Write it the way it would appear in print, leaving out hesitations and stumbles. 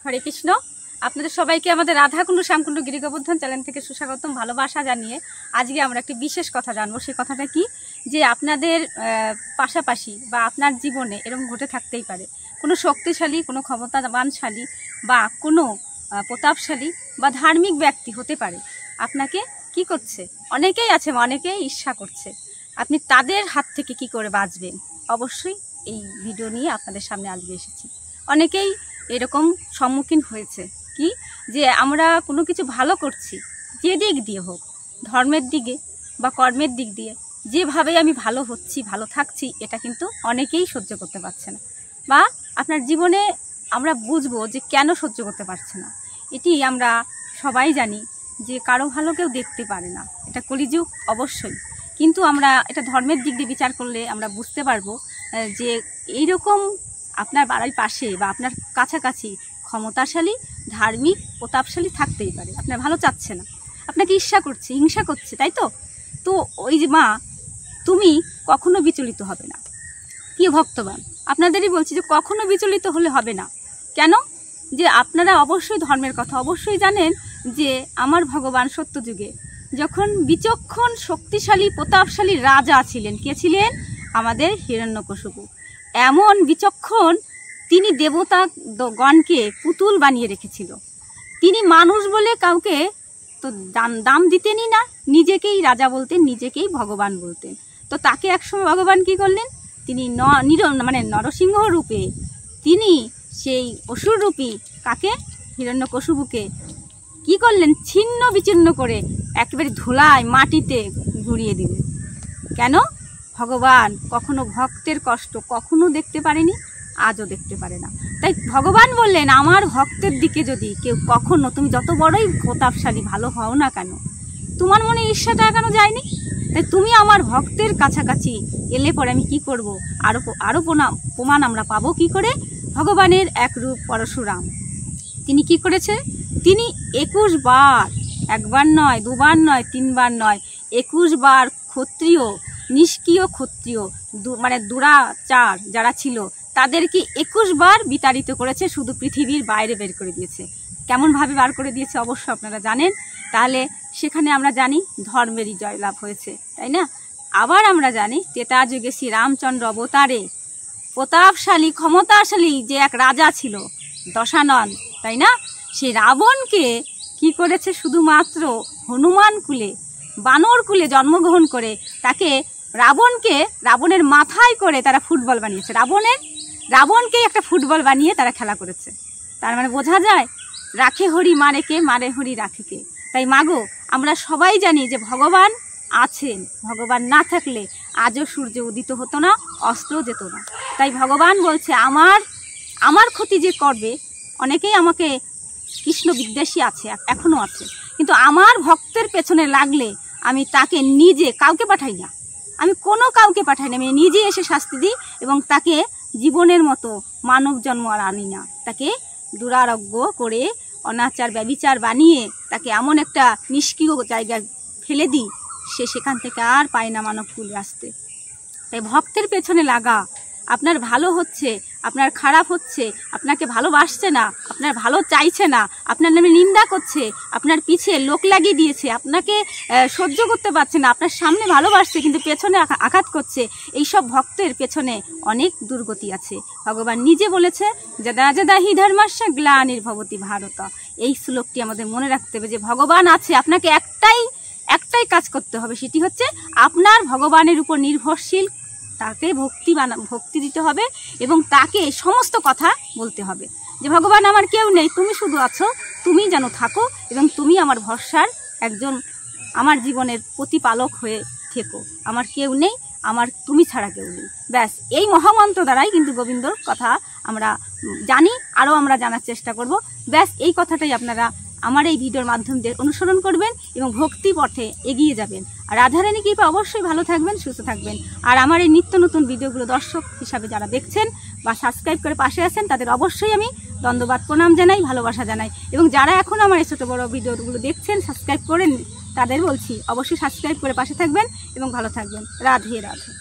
হরে কৃষ্ণ। আপনাদের সবাইকে আমাদের রাধাকুণ্ড শ্যামকুণ্ড গিরি গোবর্ধন চ্যানেল থেকে সুস্বাগতম, ভালোবাসা জানিয়ে আজকে আমরা একটি বিশেষ কথা জানবো। সেই কথাটা কি, যে আপনাদের পাশাপাশি বা আপনার জীবনে এরকম ঘটে থাকতেই পারে কোনো শক্তিশালী, কোনো ক্ষমতাবানশালী বা কোনো প্রতাপশালী বা ধার্মিক ব্যক্তি হতে পারে। আপনাকে কি করছে, অনেকেই আছে, অনেকেই ঈর্ষা করছে, আপনি তাদের হাত থেকে কি করে বাঁচবেন, অবশ্যই এই ভিডিও নিয়ে আপনাদের সামনে আজকে এসেছি। অনেকেই এরকম সম্মুখীন হয়েছে কি, যে আমরা কোনো কিছু ভালো করছি, যে দিক দিয়ে হোক, ধর্মের দিকে বা কর্মের দিক দিয়ে, যেভাবে আমি ভালো হচ্ছি, ভালো থাকছি, এটা কিন্তু অনেকেই সহ্য করতে পারছে না। বা আপনার জীবনে আমরা বুঝবো যে কেন সহ্য করতে পারছে না। এটি আমরা সবাই জানি যে কারো ভালো কেউ দেখতে পারে না, এটা কলিযুগ অবশ্যই। কিন্তু আমরা এটা ধর্মের দিক দিয়ে বিচার করলে আমরা বুঝতে পারবো যে এইরকম আপনার বাড়ির পাশে বা আপনার কাছাকাছি ক্ষমতাশালী, ধার্মিক, প্রতাপশালী থাকতেই পারে। আপনার ভালো চাচ্ছে না, আপনাকে ঈর্ষা করছে, হিংসা করছে, তাই তো? তো ওই যে মা, তুমি কখনো বিচলিত হবে না। কি ভক্তবান, আপনাদেরই বলছি যে কখনো বিচলিত হলে হবে না। কেন? যে আপনারা অবশ্যই ধর্মের কথা অবশ্যই জানেন যে আমার ভগবান সত্যযুগে যখন বিচক্ষণ, শক্তিশালী, প্রতাপশালী রাজা ছিলেন, কে ছিলেন? আমাদের হিরণ্যকশিপু। এমন বিচক্ষণ, তিনি দেবতা গণকে পুতুল বানিয়ে রেখেছিল। তিনি মানুষ বলে কাউকে তো দাম দিতেনই না, নিজেকেই রাজা বলতেন, নিজেকেই ভগবান বলতেন। তো তাকে একসময় ভগবান কি করলেন? তিনি নরসিংহ রূপে তিনি সেই অসুর রূপী কাকে, হিরণ্যকশিপুকে কি করলেন? ছিন্ন বিচ্ছিন্ন করে একেবারে ধুলায়, মাটিতে ঘুরিয়ে দিলেন। কেন? ভগবান কখনো ভক্তের কষ্ট কখনো দেখতে পারেনি, আজও দেখতে পারে না। তাই ভগবান বললেন, আমার ভক্তের দিকে যদি কেউ কখনো, তুমি যত বড়ই প্রতাপশালী ভালো হও না কেন, তোমার মনে ঈর্ষাটা কেন যায়নি? তাই তুমি আমার ভক্তের কাছাকাছি এলে পরে আমি কি করব? আরো প্রমাণ আমরা পাবো কি করে? ভগবানের এক রূপ পরশুরাম, তিনি কি করেছে? তিনি 21 বার, একবার নয়, দুবার নয়, তিনবার নয়, 21 বার ক্ষত্রিয়, নিষ্ক্রিয় ক্ষত্রিয় দুরাচার যারা ছিল তাদেরকে 21 বার বিতাড়িত করেছে, শুধু পৃথিবীর বাইরে বের করে দিয়েছে। কেমনভাবে বার করে দিয়েছে অবশ্য আপনারা জানেন। তাহলে সেখানে আমরা জানি ধর্মেরই জয়লাভ হয়েছে, তাই না? আবার আমরা জানি ত্রেতা যুগে শ্রী রামচন্দ্র অবতারে প্রতাপশালী, ক্ষমতাশালী যে এক রাজা ছিল দশানন, তাই না? সেই রাবণকে কি করেছে? শুধুমাত্র হনুমান কুলে, বানর কুলে জন্মগ্রহণ করে তাকে রাবণের মাথায় করে তারা ফুটবল বানিয়েছে। রাবণকে একটা ফুটবল বানিয়ে তারা খেলা করেছে। তার মানে বোঝা যায়, রাখে হরি মারে কে, মারে হরি রাখে কে। তাই মাগো, আমরা সবাই জানি যে ভগবান আছেন, ভগবান না থাকলে আজও সূর্য উদিত হতো না, অস্ত যেত না। তাই ভগবান বলছে, আমার ক্ষতি যে করবে, অনেকেই আমাকে কৃষ্ণ বিদ্বেষী আছে, এখনো আছে, কিন্তু আমার ভক্তের পেছনে লাগলে আমি তাকে নিজে, কাউকে পাঠাই না, আমি কোনো কাউকে পাঠাই না, আমি নিজে এসে শাস্তি দিই এবং তাকে জীবনের মতো মানব জন্ম আর আনি না। তাকে দুরারোগ্য করে, অনাচার ব্যভিচার বানিয়ে তাকে এমন একটা নিষ্ক্রিয় জায়গায় ফেলে দিই, সে সেখান থেকে আর পায় না মানব কুলে আসতে। তাই ভক্তের পেছনে লাগা, আপনার ভালো হচ্ছে, আপনার খারাপ হচ্ছে, আপনাকে ভালোবাসছে না, আপনার ভালো চাইছে না, আপনার নামে নিন্দা করছে, আপনার পিছে লোক লাগিয়ে দিয়েছে, আপনাকে সহ্য করতে পারছে না, আপনার সামনে ভালোবাসছে কিন্তু পেছনে আঘাত করছে, এইসব ভক্তের পেছনে অনেক দুর্গতি আছে। ভগবান নিজে বলেছে, যদা যদা হি ধর্মস্য গ্লানির্ভবতি ভারত। এই শ্লোকটি আমাদের মনে রাখতে হবে যে ভগবান আছে, আপনাকে একটাই কাজ করতে হবে, সেটি হচ্ছে আপনার ভগবানের উপর নির্ভরশীল, তাকে ভক্তি দিতে হবে এবং তাকে সমস্ত কথা বলতে হবে যে ভগবান আমার কেউ নেই, তুমি শুধু আছো, তুমি যেন থাকো এবং তুমি আমার ভরসার একজন, আমার জীবনের প্রতিপালক হয়ে থেকো, আমার কেউ নেই, আমার তুমি ছাড়া কেউ নেই। ব্যাস, এই মহামন্ত্র দ্বারাই কিন্তু গোবিন্দর কথা আমরা জানি, আরও আমরা জানার চেষ্টা করব। ব্যাস, এই কথাটাই আপনারা আমার এই ভিডিওর মাধ্যমে অনুসরণ করবেন এবং ভক্তি পথে এগিয়ে যাবেন। আর রাধারানী কৃপা অবশ্যই ভালো থাকবেন, সুস্থ থাকবেন। আর আমার এই নিত্য নতুন ভিডিওগুলো দর্শক হিসাবে যারা দেখছেন বা সাবস্ক্রাইব করে পাশে আছেন, তাদের অবশ্যই আমি ধন্যবাদ, প্রণাম জানাই, ভালোবাসা জানাই। এবং যারা এখন আমার এই ছোটো বড়ো ভিডিওগুলো দেখছেন, সাবস্ক্রাইব করেন, তাদের বলছি অবশ্যই সাবস্ক্রাইব করে পাশে থাকবেন এবং ভালো থাকবেন। রাধে রাধে।